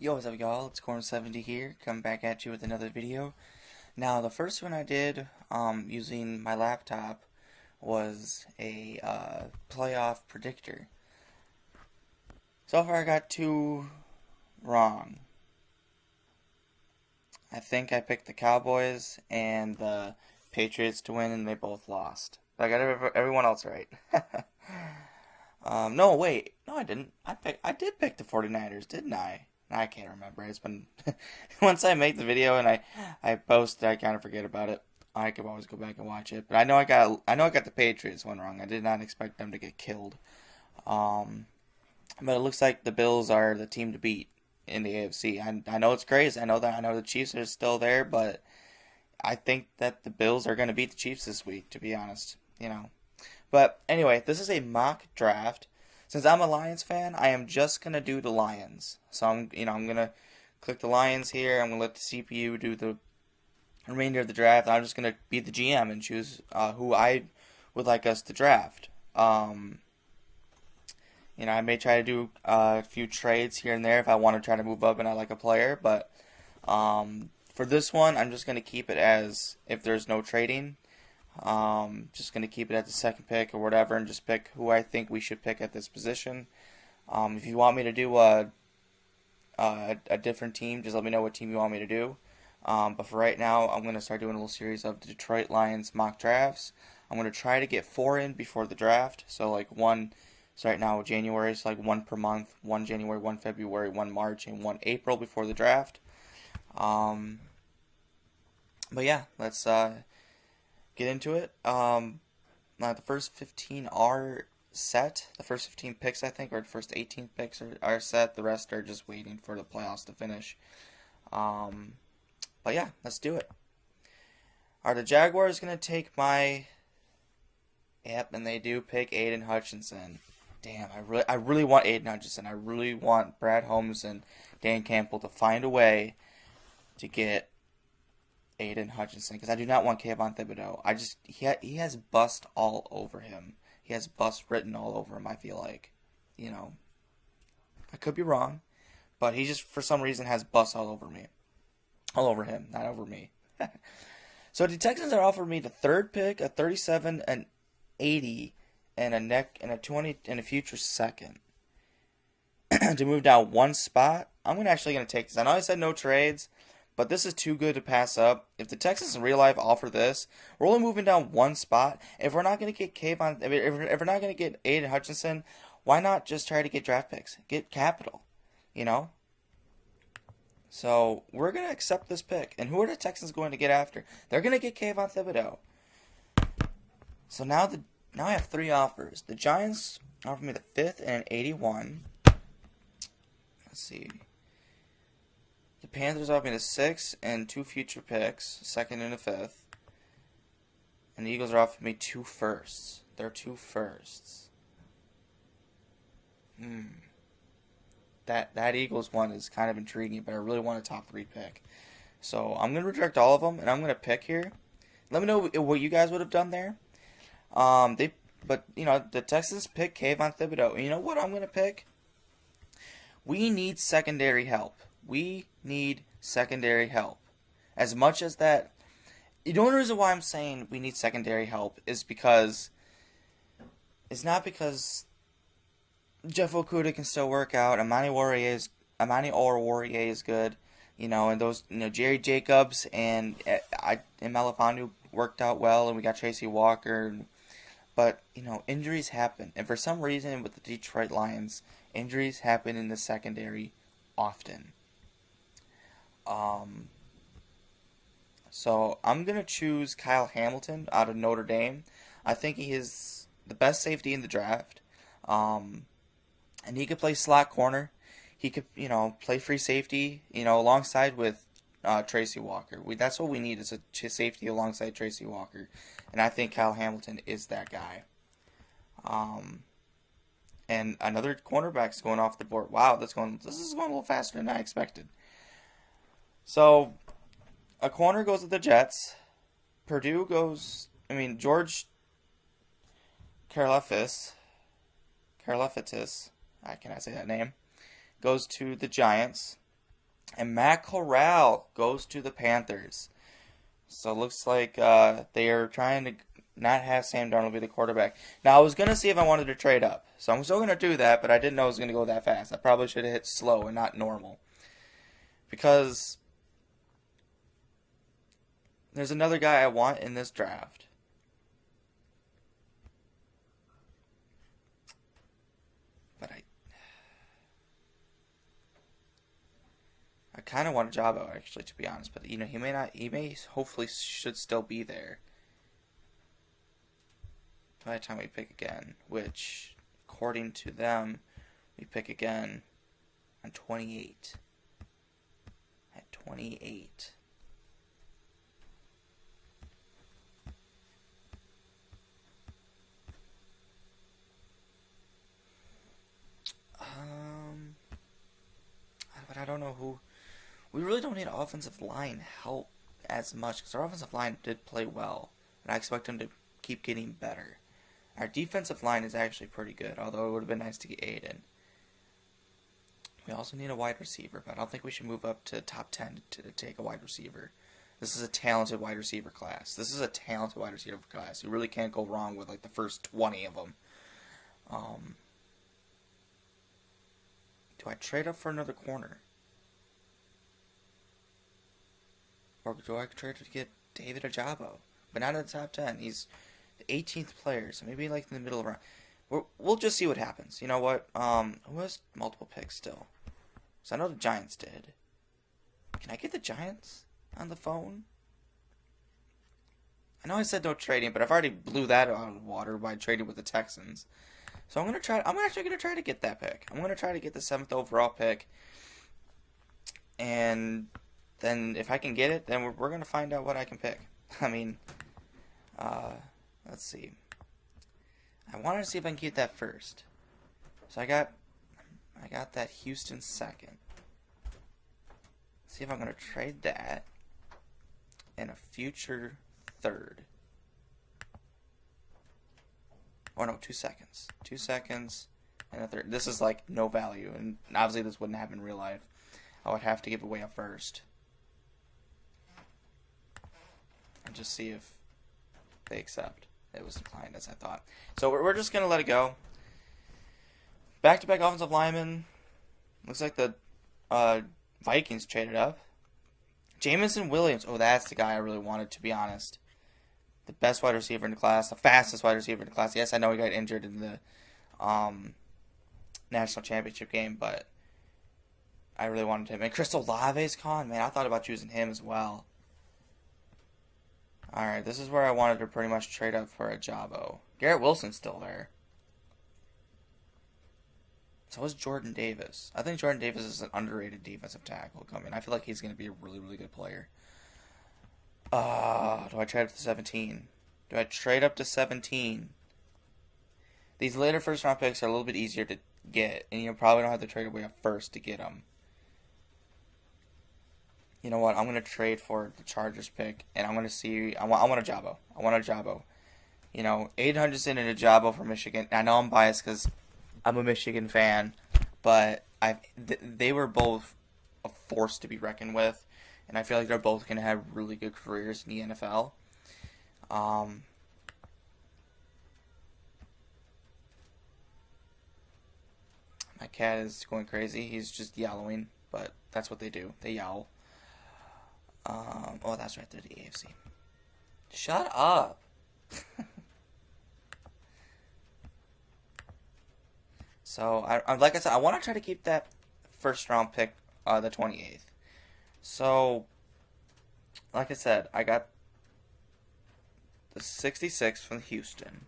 Yo, what's up y'all, it's Corn70 here, coming back at you with another video. Now, the first one I did, using my laptop, was a, playoff predictor. So far I got two wrong. I think I picked the Cowboys and the Patriots to win, and they both lost. But I got everyone else right. No, wait, no I didn't. I did pick the 49ers, didn't I? I can't remember. It's been once I make the video and I post, I kind of forget about it. I could always go back and watch it, but I know I got the Patriots one wrong. I did not expect them to get killed. But it looks like the Bills are the team to beat in the AFC. I know it's crazy. I know the Chiefs are still there, but I think that the Bills are going to beat the Chiefs this week. To be honest, But anyway, this is a mock draft. Since I'm a Lions fan, I am just gonna do the Lions. So I'm gonna click the Lions here. I'm gonna let the CPU do the remainder of the draft. I'm just gonna be the GM and choose who I would like us to draft. I may try to do a few trades here and there if I want to try to move up and I like a player. But for this one, I'm just gonna keep it as if there's no trading. Just going to keep it at the second pick or whatever and just pick who I think we should pick at this position. If you want me to do a different team, just let me know what team you want me to do. But for right now, I'm going to start doing a little series of the Detroit Lions mock drafts. I'm going to try to get 4 in before the draft. So like one, so right now January, so like 1 per month, 1 January, 1 February, 1 March, and 1 April before the draft. But yeah, let's get into it. Now the first 15 are set. The first 15 picks, I think, or the first 18 picks are set. The rest are just waiting for the playoffs to finish. But yeah, let's do it. Are the Jaguars going to take my... Yep, and they do pick Aiden Hutchinson. Damn, I really want Aiden Hutchinson. I really want Brad Holmes and Dan Campbell to find a way to get Aiden Hutchinson, because I do not want Kayvon Thibodeau. He has bust all over him. He has bust written all over him, I feel like. I could be wrong, but he just, for some reason, has bust all over me. All over him, not over me. So the Texans are offering me the third pick, a 37, an 80, and a 20, and a future second. To move down one spot, I'm actually going to take this. I know I said no trades, but this is too good to pass up. If the Texans in real life offer this, we're only moving down one spot. If we're not going to get Kayvon, if we're not going to get Aiden Hutchinson, why not just try to get draft picks? Get capital, So we're going to accept this pick. And who are the Texans going to get after? They're going to get Kayvon Thibodeau. So now I have 3 offers. The Giants offer me the 5th and an 81. Let's see. The Panthers offer me the 6th and 2 future picks, 2nd and a 5th. And the Eagles are offering me 2 firsts. They're 2 firsts. That Eagles one is kind of intriguing, but I really want a top 3 pick. So I'm going to reject all of them, and I'm going to pick here. Let me know what you guys would have done there. The Texans pick Kayvon Thibodeau. You know what I'm going to pick? We need secondary help. We need secondary help. As much as that... The only reason why I'm saying we need secondary help is because... It's not because Jeff Okudah can still work out. Amani Oruwariye is good. And those... Jerry Jacobs and Melifonwu worked out well. And we got Tracy Walker. But, injuries happen. And for some reason with the Detroit Lions, injuries happen in the secondary often. So I'm going to choose Kyle Hamilton out of Notre Dame. I think he is the best safety in the draft. And he could play slot corner. He could, play free safety, alongside with Tracy Walker. That's what we need, is a safety alongside Tracy Walker. And I think Kyle Hamilton is that guy. And another cornerback's going off the board. Wow, this is going a little faster than I expected. So, a corner goes to the Jets. George Karlaftis, I cannot say that name, goes to the Giants. And Matt Corral goes to the Panthers. So it looks like they are trying to not have Sam Darnold be the quarterback. Now, I was going to see if I wanted to trade up. So I'm still going to do that, but I didn't know it was going to go that fast. I probably should have hit slow and not normal. Because there's another guy I want in this draft. But I kind of want a Jabo, actually, to be honest. But, he may not, hopefully should still be there by the time we pick again, which, according to them, we pick again on 28. At 28. But I don't know who. We really don't need offensive line help as much because our offensive line did play well, and I expect them to keep getting better. Our defensive line is actually pretty good, although it would have been nice to get Aiden. We also need a wide receiver, but I don't think we should move up to top 10 to take a wide receiver. This is a talented wide receiver class. You really can't go wrong with like the first 20 of them. Do I trade up for another corner? Or do I trade to get David Ojabo? But not in the top 10. He's the 18th player, so maybe like in the middle of the round. We'll just see what happens. You know what? Who has multiple picks still? So I know the Giants did. Can I get the Giants on the phone? I know I said no trading, but I've already blew that out of the water by trading with the Texans. So I'm actually gonna try to get that pick. I'm gonna try to get the 7th overall pick, and then if I can get it, then we're gonna find out what I can pick. I mean, let's see. I wanted to see if I can get that first. So I got that Houston second. Let's see if I'm gonna trade that and a future third. Oh no, 2 seconds. 2 seconds and a third. This is like no value, and obviously this wouldn't happen in real life. I would have to give away a first. And just see if they accept. It was declined as I thought. So we're just going to let it go. Back-to-back offensive linemen. Looks like the Vikings traded up. Jameson Williams. Oh, that's the guy I really wanted, to be honest. The best wide receiver in the class, the fastest wide receiver in the class. Yes, I know he got injured in the national championship game, but I really wanted him. And Chris Olave's gone, man. I thought about choosing him as well. Alright, this is where I wanted to pretty much trade up for a Jabo. Garrett Wilson's still there. So is Jordan Davis. I think Jordan Davis is an underrated defensive tackle coming. I feel like he's going to be a really, really good player. Do I trade up to 17? Do I trade up to 17? These later first round picks are a little bit easier to get, and you probably don't have to trade away a first to get them. You know what? I'm going to trade for the Chargers pick, and I'm going to see. I want a Jabo. You know, Aiden Hutchinson and a Jabo for Michigan. I know I'm biased because I'm a Michigan fan, but they were both a force to be reckoned with. And I feel like they're both going to have really good careers in the NFL. My cat is going crazy. He's just yellowing, but that's what they do. They yowl. Oh, that's right. They're the AFC. Shut up. So, like I said, I want to try to keep that first round pick, the 28th. So, like I said, I got the 66 from Houston.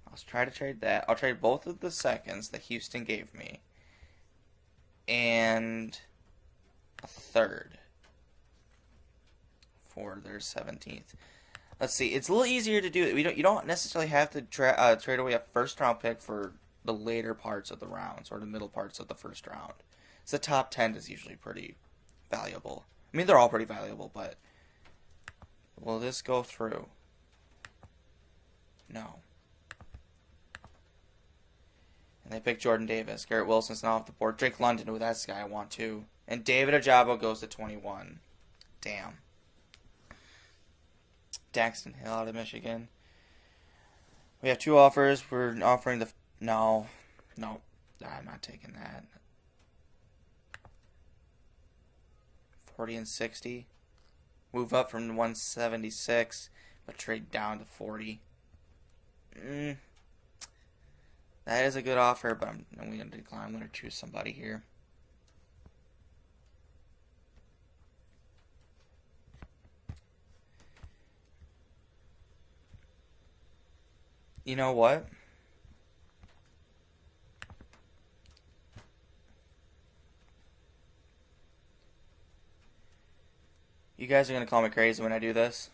I'll try to trade that. I'll trade both of the seconds that Houston gave me. And a third for their 17th. Let's see. It's a little easier to do it. You don't necessarily have to trade away a first round pick for the later parts of the rounds or the middle parts of the first round. So the top 10 is usually pretty valuable. I mean, they're all pretty valuable, but will this go through? No. And they picked Jordan Davis. Garrett Wilson's now off the board. Drake London, ooh, that's the guy I want too. And David Ojabo goes to 21. Damn. Daxton Hill out of Michigan. We have 2 offers. We're offering the... No, I'm not taking that. 40 and 60. Move up from 176, but trade down to 40. That is a good offer, but I'm going to decline. I'm going to choose somebody here. You know what? You guys are gonna call me crazy when I do this,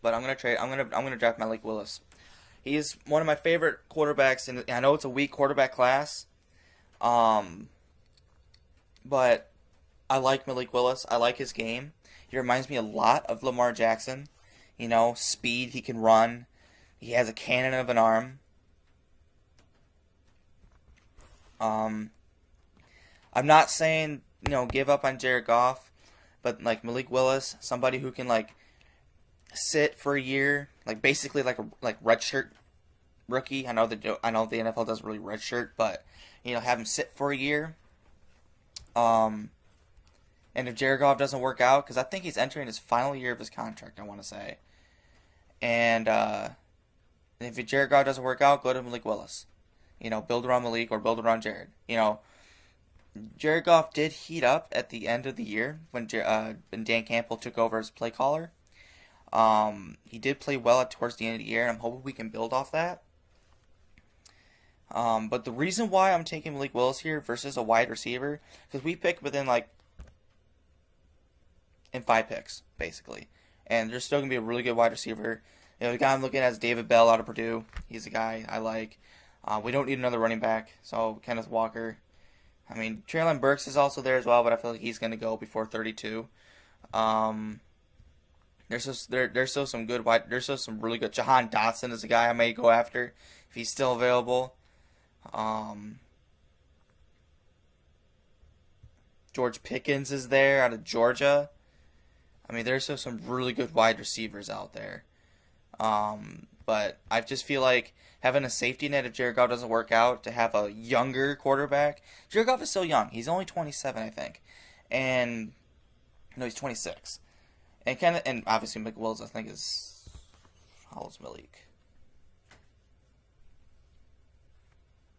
but I'm gonna draft Malik Willis. He's one of my favorite quarterbacks, and I know it's a weak quarterback class, but I like Malik Willis. I like his game. He reminds me a lot of Lamar Jackson. You know, speed, he can run. He has a cannon of an arm. I'm not saying, give up on Jared Goff, but like Malik Willis, somebody who can like sit for a year, like basically like redshirt rookie. I know the NFL doesn't really redshirt, but have him sit for a year. And if Jared Goff doesn't work out, because I think he's entering his final year of his contract, I want to say. And if Jared Goff doesn't work out, go to Malik Willis. Build around Malik or build around Jared. Jared Goff did heat up at the end of the year when Dan Campbell took over as play caller. He did play well towards the end of the year, and I'm hoping we can build off that. But the reason why I'm taking Malik Willis here versus a wide receiver, because we picked within in 5 picks, basically. And there's still going to be a really good wide receiver. The guy I'm looking at is David Bell out of Purdue. He's a guy I like. We don't need another running back, so Kenneth Walker. I mean, Treylon Burks is also there as well, but I feel like he's going to go before 32. There's still some good wide. There's still some really good. Jahan Dotson is a guy I may go after if he's still available. George Pickens is there out of Georgia. I mean, there's still some really good wide receivers out there. But I just feel like having a safety net if Jared Goff doesn't work out, to have a younger quarterback. Jared Goff is still young. He's only 27, I think. And no, he's 26. And obviously Malik Willis, I think, is... How old is Malik?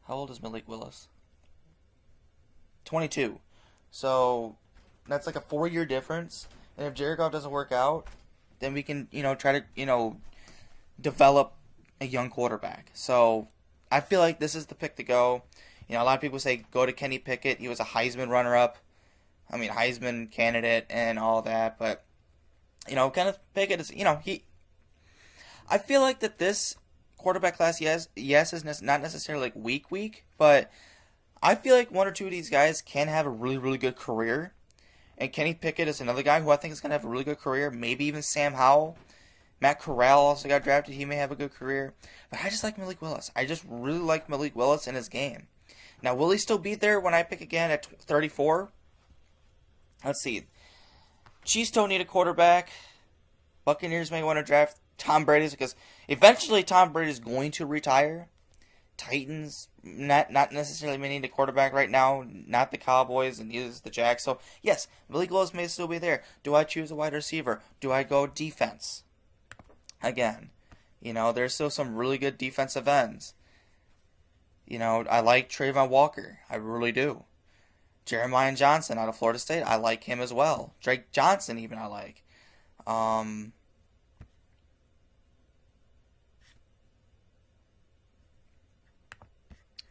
How old is Malik Willis? 22. So that's like a 4-year difference. And if Jared Goff doesn't work out, then we can, try to, develop a young quarterback. So I feel like this is the pick to go. A lot of people say go to Kenny Pickett. He was a Heisman runner-up. I mean, Heisman candidate and all that. But, Kenneth Pickett is, I feel like that this quarterback class, yes, is not necessarily weak, but I feel like 1 or 2 of these guys can have a really, really good career. And Kenny Pickett is another guy who I think is going to have a really good career. Maybe even Sam Howell. Matt Corral also got drafted. He may have a good career. But I just like Malik Willis. I just really like Malik Willis in his game. Now, will he still be there when I pick again at 34? Let's see. Chiefs don't need a quarterback. Buccaneers may want to draft Tom Brady because eventually Tom Brady is going to retire. Titans not necessarily may need a quarterback right now. Not the Cowboys and neither is the Jags. So, yes, Malik Willis may still be there. Do I choose a wide receiver? Do I go defense? Again, there's still some really good defensive ends. I like Trayvon Walker. I really do. Jeremiah Johnson out of Florida State. I like him as well. Drake Johnson even I like.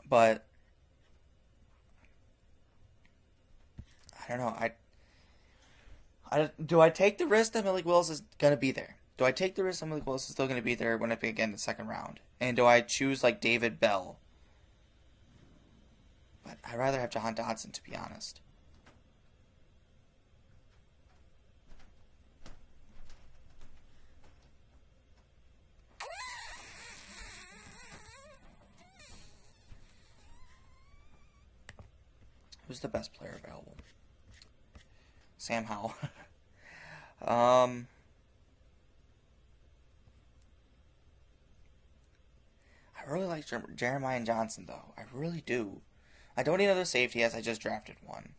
But I don't know. Do I take the risk that Malik Willis is going to be there? Do I take the risk that Malik Willis is still going to be there when I pick again in the second round? And do I choose like David Bell? But I'd rather have Jahan Dotson, to be honest. Who's the best player available? Sam Howell. I really like Jeremiah Johnson, though. I really do. I don't need another safety, as I just drafted one.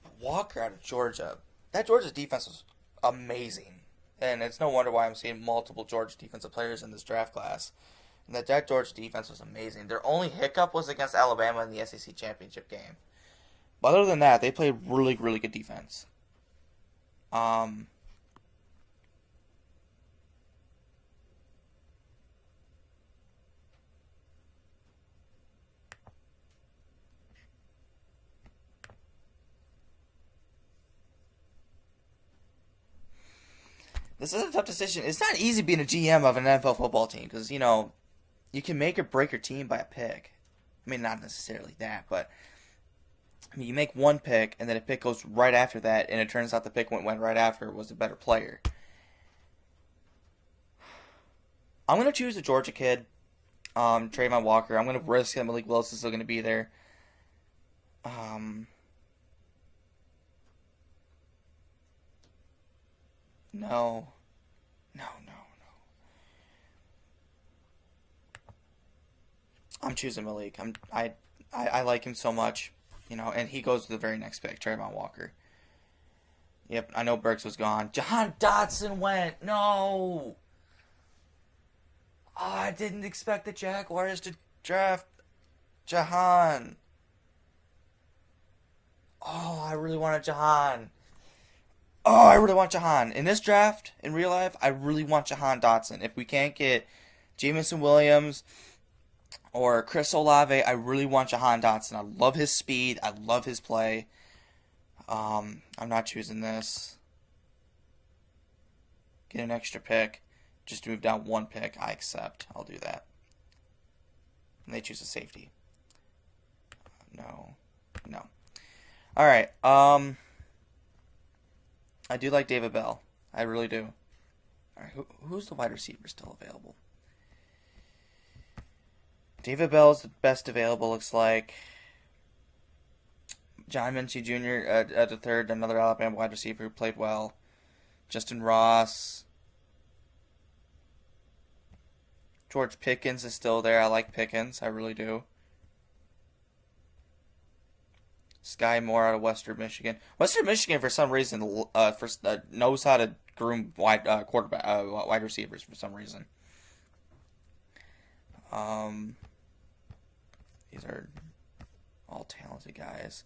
But Walker out of Georgia. That Georgia defense was amazing. And it's no wonder why I'm seeing multiple Georgia defensive players in this draft class. And that Georgia defense was amazing. Their only hiccup was against Alabama in the SEC championship game. But other than that, they played really, really good defense. This is a tough decision. It's not easy being a GM of an NFL football team because, you can make or break your team by a pick. I mean, not necessarily that, but you make one pick and then a pick goes right after that, and it turns out the pick went right after was a better player. I'm going to choose the Georgia kid, Trayvon Walker. I'm going to risk that Malik Willis is still going to be there. No. I'm choosing Malik. I like him so much, and he goes to the very next pick, Trayvon Walker. Yep, I know Burks was gone. Jahan Dotson went. No. Oh, I didn't expect the Jaguars to draft Jahan. Oh, I really wanted Jahan. Oh, I really want Jahan. In this draft, in real life, I really want Jahan Dotson. If we can't get Jameson Williams or Chris Olave, I really want Jahan Dotson. I love his speed. I love his play. I'm not choosing this. Get an extra pick. Just to move down one pick, I accept. I'll do that. And they choose a safety. No. All right. I do like David Bell. I really do. All right. Who's the wide receiver still available? David Bell is the best available. Looks like. John Minchie Jr. At the third, another Alabama wide receiver who played well. Justin Ross. George Pickens is still there. I like Pickens. I really do. Sky Moore out of Western Michigan. Western Michigan, for some reason, knows how to groom wide receivers for some reason. These are all talented guys.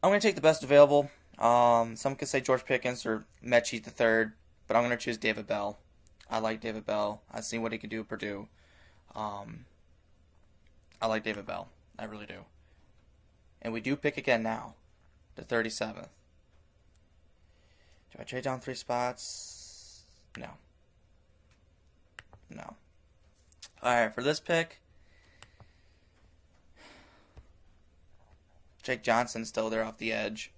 I'm going to take the best available. Some could say George Pickens or Mechie the third, but I'm going to choose David Bell. I like David Bell. I've seen what he could do at Purdue. I like David Bell. I really do. And we do pick again now. The 37th. Do I trade down 3 spots? No. Alright, for this pick, Jake Johnson's still there off the edge.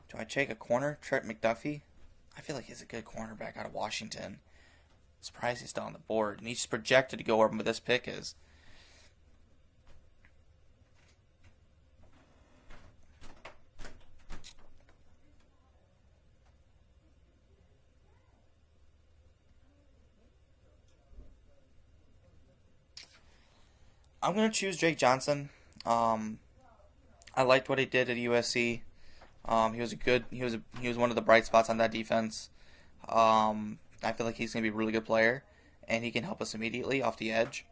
Do I take a corner? Trent McDuffie? I feel like he's a good cornerback out of Washington. Surprised he's still on the board. And he's projected to go where this pick is. I'm going to choose Jake Johnson. I liked what he did at USC. He was one of the bright spots on that defense. I feel like he's going to be a really good player, and he can help us immediately off the edge.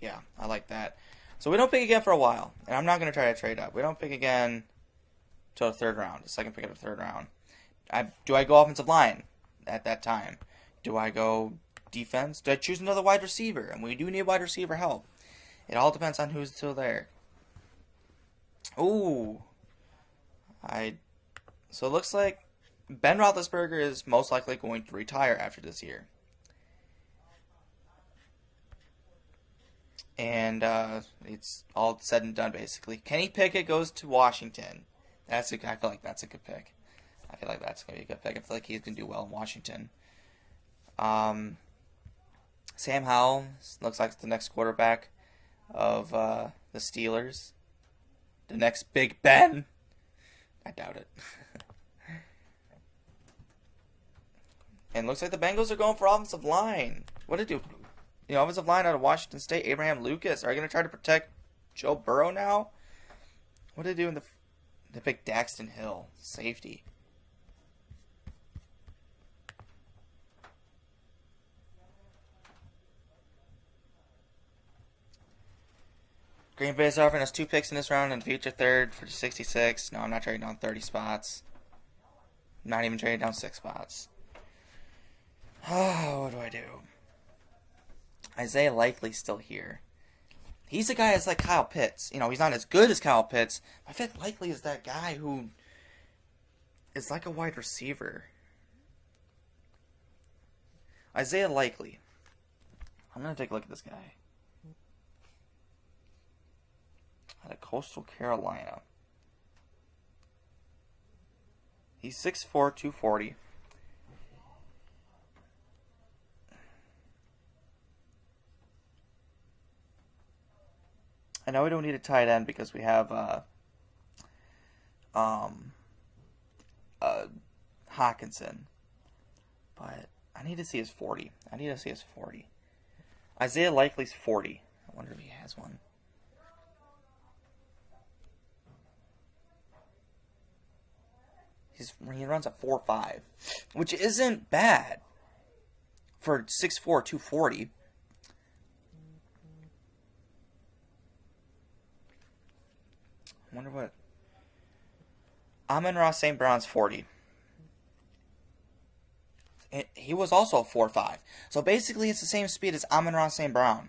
Yeah, I like that. So we don't pick again for a while, and I'm not going to try to trade up. We don't pick again till the third round, the second pick of the third round. Do I go offensive line at that time? Do I go defense? Do I choose another wide receiver? And we do need wide receiver help. It all depends on who's still there. Ooh. So it looks like Ben Roethlisberger is most likely going to retire after this year. And it's all said and done, basically. Kenny Pickett goes to Washington. I feel like that's a good pick. I feel like that's going to be a good pick. I feel like he's going to do well in Washington. Sam Howell looks like the next quarterback of the Steelers. The next Big Ben. I doubt it. And looks like the Bengals are going for offensive line. What did you do? Offensive line out of Washington State, Abraham Lucas. Are you going to try to protect Joe Burrow now? What did they do in the pick Daxton Hill? Safety. Green Bay's offering us 2 picks in this round and a future third for 66. No, I'm not trading down 30 spots. I'm not even trading down 6 spots. Oh, what do I do? Isaiah Likely's still here. He's a guy that's like Kyle Pitts. He's not as good as Kyle Pitts. I feel like Likely is that guy who is like a wide receiver. Isaiah Likely. I'm going to take a look at this guy. Out of Coastal Carolina. He's 6'4", 240. I know we don't need a tight end because we have Hawkinson. But I need to see his 40. Isaiah Likely's 40. I wonder if he has one. He runs a 4.5, which isn't bad for 6'4", 240. I wonder what. Amon-Ra St. Brown's 40. He was also a 4.5. So basically it's the same speed as Amon-Ra St. Brown.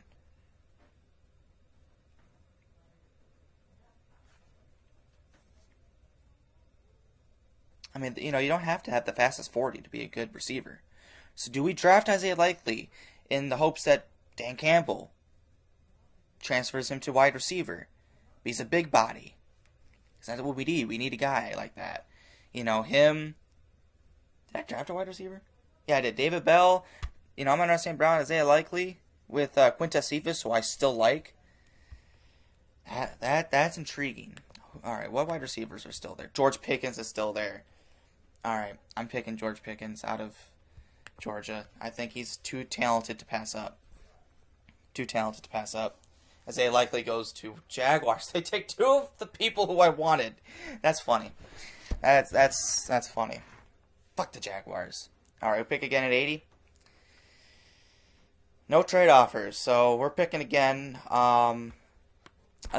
I mean, you don't have to have the fastest 40 to be a good receiver. So do we draft Isaiah Likely in the hopes that Dan Campbell transfers him to wide receiver? He's a big body. That's what we need. We need a guy like that. Him. Did I draft a wide receiver? Yeah, I did. David Bell. Amon-Ra St. Brown, Isaiah Likely with Quintez Cephas, who I still like. That's intriguing. All right, what wide receivers are still there? George Pickens is still there. All right, I'm picking George Pickens out of Georgia. I think he's too talented to pass up. Isaiah Likely goes to Jaguars. They take 2 of the people who I wanted. That's funny. That's funny. Fuck the Jaguars. All right, we pick again at 80. No trade offers, so we're picking again. I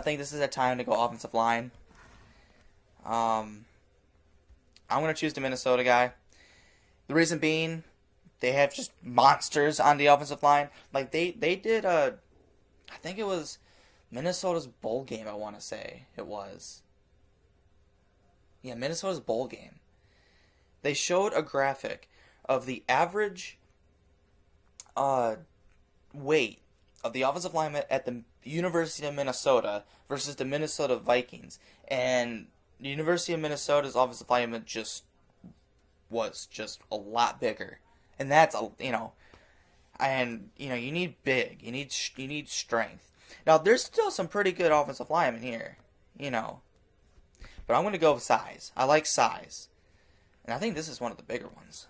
think this is a time to go offensive line. I'm going to choose the Minnesota guy. The reason being, they have just monsters on the offensive line. Like, they did I think it was Minnesota's bowl game, I want to say it was. Yeah, Minnesota's bowl game. They showed a graphic of the average weight of the offensive lineman at the University of Minnesota versus the Minnesota Vikings. And the University of Minnesota's offensive lineman was a lot bigger. And that's, and, you need big. You need strength. Now, there's still some pretty good offensive linemen here, But I'm going to go with size. I like size. And I think this is one of the bigger ones.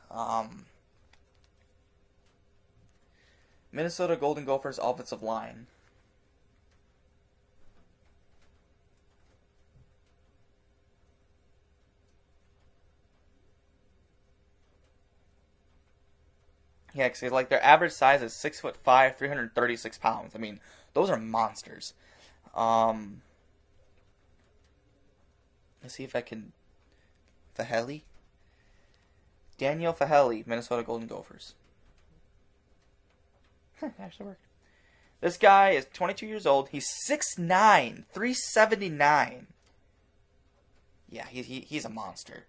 Minnesota Golden Gophers offensive line. Yeah, because their average size is 6'5", 336 pounds. I mean, those are monsters. Let's see if I can. Faheli? Daniel Faheli, Minnesota Golden Gophers. Actually worked. This guy is 22 years old. He's 6'9", 379. Yeah, he's a monster.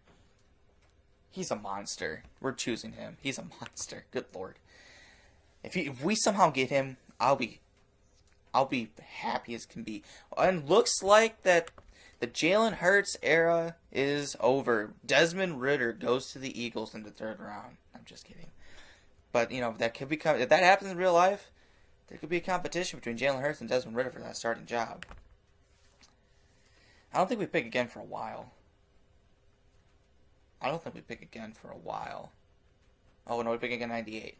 He's a monster. We're choosing him. He's a monster. Good Lord. If we somehow get him, I'll be happy as can be. And looks like that The Jalen Hurts era is over. Desmond Ridder goes to the Eagles in the third round. I'm just kidding. But, that could become... If that happens in real life, there could be a competition between Jalen Hurts and Desmond Ridder for that starting job. I don't think we pick again for a while. Oh, no, we pick again 98.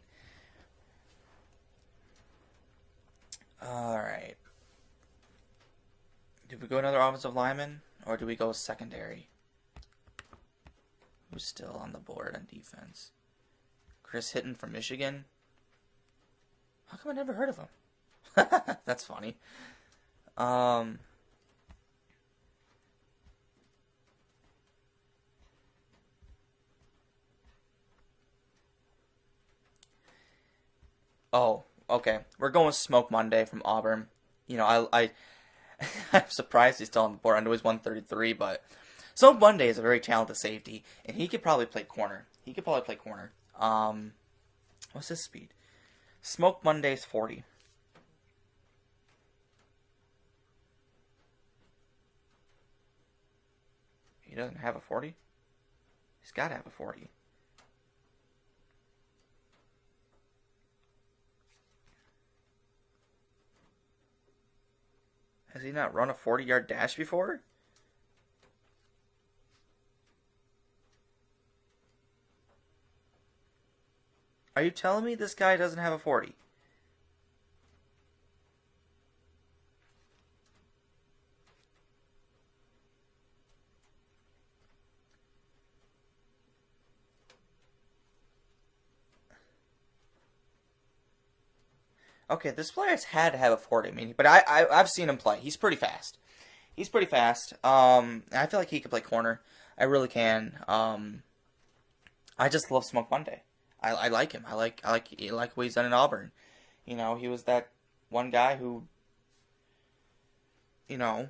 Alright. Do we go another offensive lineman, or do we go secondary? Who's still on the board on defense? Chris Hitton from Michigan? How come I never heard of him? That's funny. Oh, okay. We're going with Smoke Monday from Auburn. I'm surprised he's still on the board. I know he's 133, but Smoke Monday is a very talented safety, and he could probably play corner. What's his speed? Smoke Monday's 40. He doesn't have a 40? He's got to have a 40. Has he not run a 40-yard dash before? Are you telling me this guy doesn't have a 40? Okay, this player's had to have a 40, but I've seen him play. He's pretty fast. I feel like he could play corner. I really can. I just love Smoke Monday. I like him. I like what he's done in Auburn. He was that one guy who, as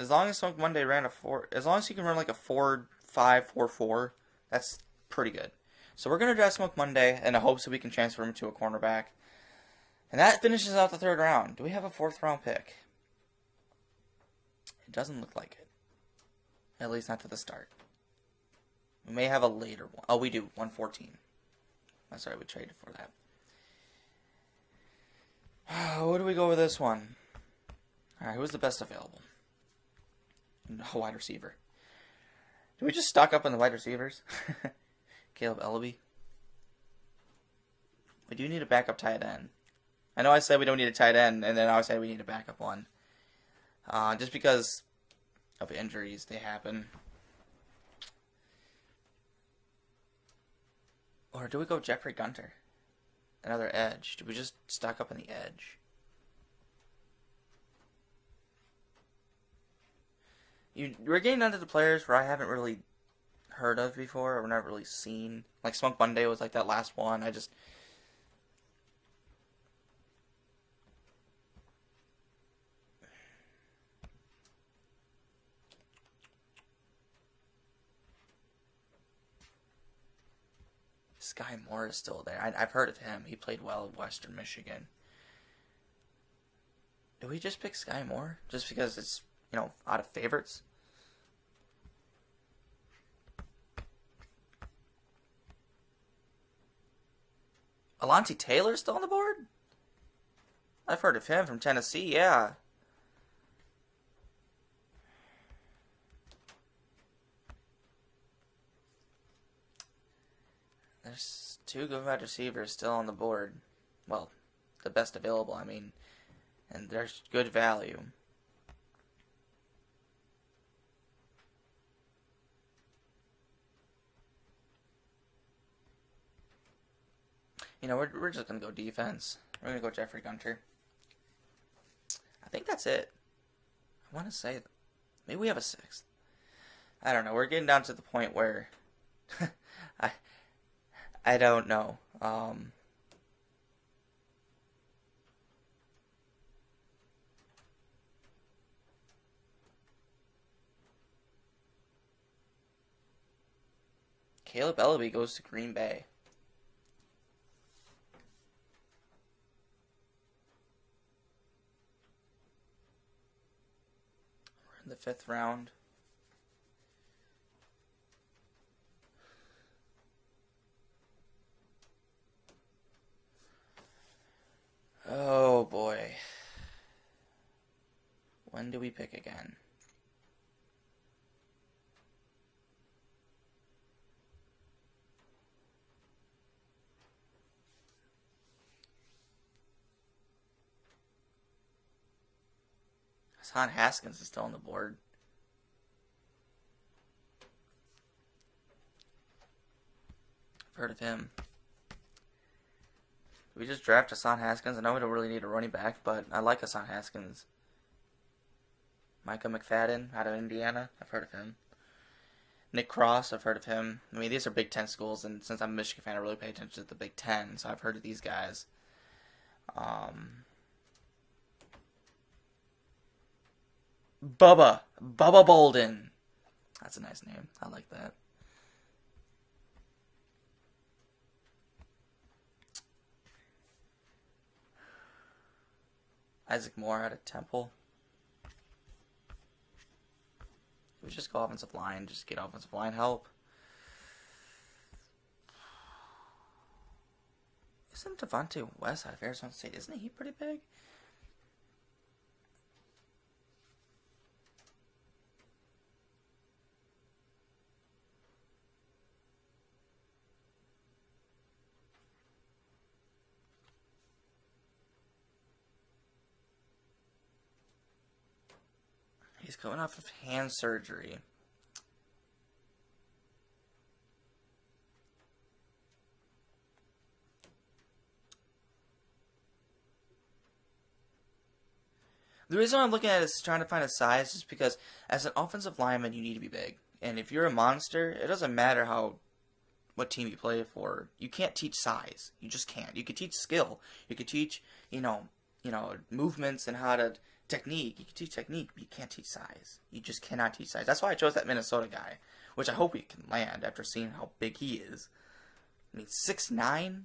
long as Smoke Monday as long as he can run like a 4.5, 4.4, that's pretty good. So we're going to draft Smoke Monday in the hopes that we can transfer him to a cornerback. And that finishes out the third round. Do we have a fourth round pick? It doesn't look like it. At least not to the start. We may have a later one. Oh, we do. 114. That's right, we traded for that. Where do we go with this one? Alright, who's the best available? No wide receiver. Do we just stock up on the wide receivers? Caleb Ellaby. We do need a backup tight end. I know I said we don't need a tight end, and then I said we need a backup one. Just because of injuries, they happen. Or do we go Jeffrey Gunter? Another edge. Do we just stock up on the edge? We're getting onto the players where I haven't really heard of before, or never really seen. Like Smoke Monday was like that last one. Sky Moore is still there. I've heard of him. He played well at Western Michigan. Do we just pick Sky Moore? Just because it's, out of favorites? Alontae Taylor's still on the board? I've heard of him from Tennessee, yeah. There's two good wide receivers still on the board. Well, the best available, and there's good value. We're just going to go defense. We're going to go Jeffrey Gunter. I think that's it. I want to say maybe we have a sixth. I don't know. We're getting down to the point where I don't know. Caleb Ellaby goes to Green Bay. in the 5th round. Oh boy. When do we pick again? Hassan Haskins is still on the board. I've heard of him. We just draft Hassan Haskins. I know we don't really need a running back, but I like Hassan Haskins. Micah McFadden out of Indiana. I've heard of him. Nick Cross. I've heard of him. I mean, these are Big Ten schools, and since I'm a Michigan fan, I really pay attention to the Big Ten, so I've heard of these guys. Bubba Bolden. That's a nice name. I like that. Isaac Moore out of Temple. We just go offensive line. Just get offensive line help. Isn't Devontae West out of Arizona State? Isn't he pretty big? He's coming off of hand surgery. The reason I'm looking at it is trying to find a size is because as an offensive lineman, you need to be big. And if you're a monster, it doesn't matter what team you play for. You can't teach size. You just can't. You can teach skill. You can teach, movements and how to technique. You can teach technique, but you can't teach size. You just cannot teach size. That's why I chose that Minnesota guy, which I hope he can land after seeing how big he is. I mean, 6'9",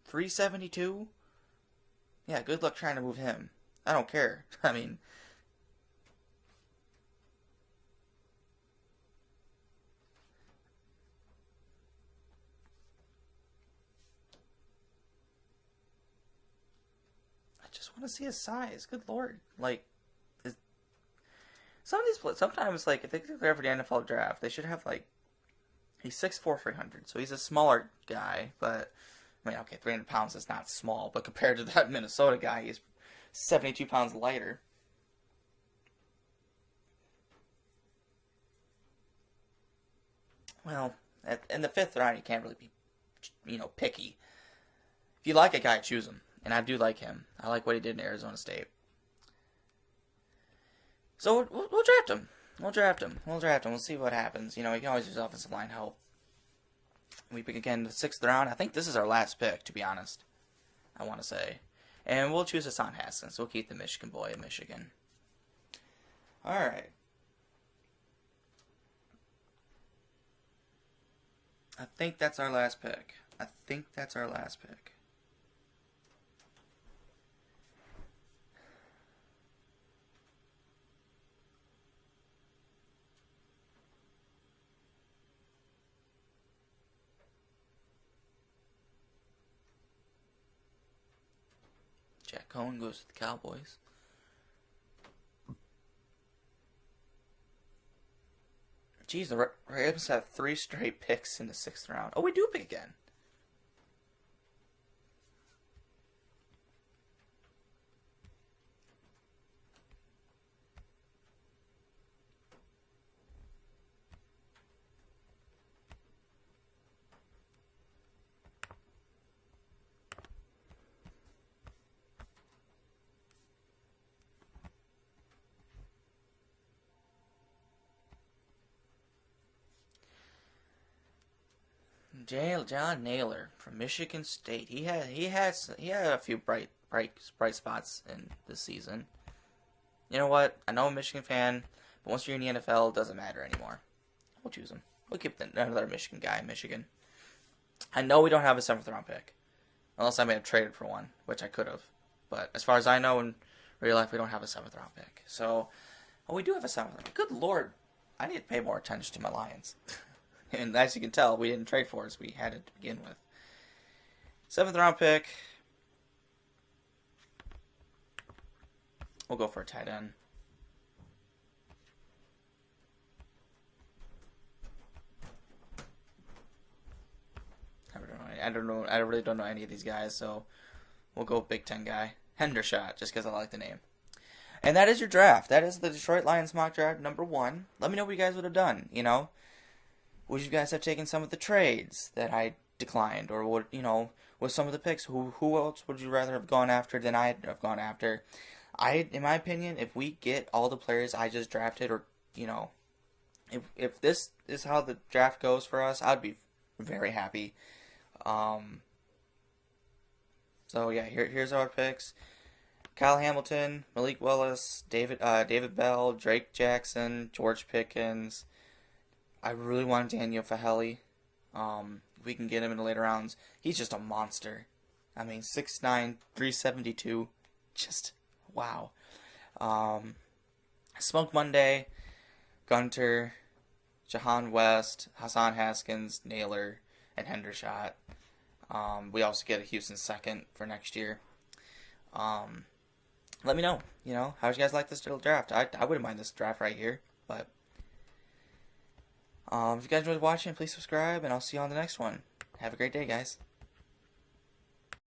372. Yeah, good luck trying to move him. I don't care. I mean, I just want to see his size. Good lord. Like, some of these, sometimes, like, if they declare for the NFL draft, they should have, like, he's 6'4", 300, so he's a smaller guy, but, I mean, okay, 300 pounds is not small, but compared to that Minnesota guy, he's 72 pounds lighter. Well, in the 5th round, you can't really be, picky. If you like a guy, choose him. And I do like him. I like what he did in Arizona State. So we'll draft him. We'll draft him. We'll see what happens. You can always use offensive line help. We pick again the 6th round. I think this is our last pick, to be honest. I want to say. And we'll choose Hassan Haskins. We'll keep the Michigan boy in Michigan. Alright. I think that's our last pick. Jack Cohen goes to the Cowboys. Jeez, the Rams have 3 straight picks in the 6th round. Oh, we do pick again. John Naylor from Michigan State. He had a few bright spots in this season. You know what? I know I'm a Michigan fan, but once you're in the NFL, it doesn't matter anymore. We'll choose him. We'll keep another Michigan guy in Michigan. I know we don't have a 7th round pick, unless I may have traded for one, which I could have. But as far as I know, in real life, we don't have a 7th round pick. So Oh, we do have a 7th. Good Lord. I need to pay more attention to my Lions. And as you can tell, we didn't trade for us. We had it to begin with. 7th round pick. We'll go for a tight end. I don't know. I really don't know any of these guys, so we'll go Big Ten guy. Hendershot, just because I like the name. And that is your draft. That is the Detroit Lions mock draft number 1. Let me know what you guys would have done, you know. Would you guys have taken some of the trades that I declined? Or would, you know, with some of the picks, who else would you rather have gone after than I'd have gone after? In my opinion, if we get all the players I just drafted, or, you know, if this is how the draft goes for us, I'd be very happy. So yeah, here's our picks: Kyle Hamilton, Malik Willis, David Bell, Drake Jackson, George Pickens. I really want Daniel Faheli. If we can get him in the later rounds, he's just a monster. I mean, 6'9", 372, just wow. Smoke Monday, Gunter, Jahan West, Hassan Haskins, Naylor, and Hendershot. We also get a Houston 2nd for next year. Let me know, you know, how do you guys like this little draft? I wouldn't mind this draft right here, but if you guys enjoyed watching, please subscribe, and I'll see you on the next one. Have a great day, guys.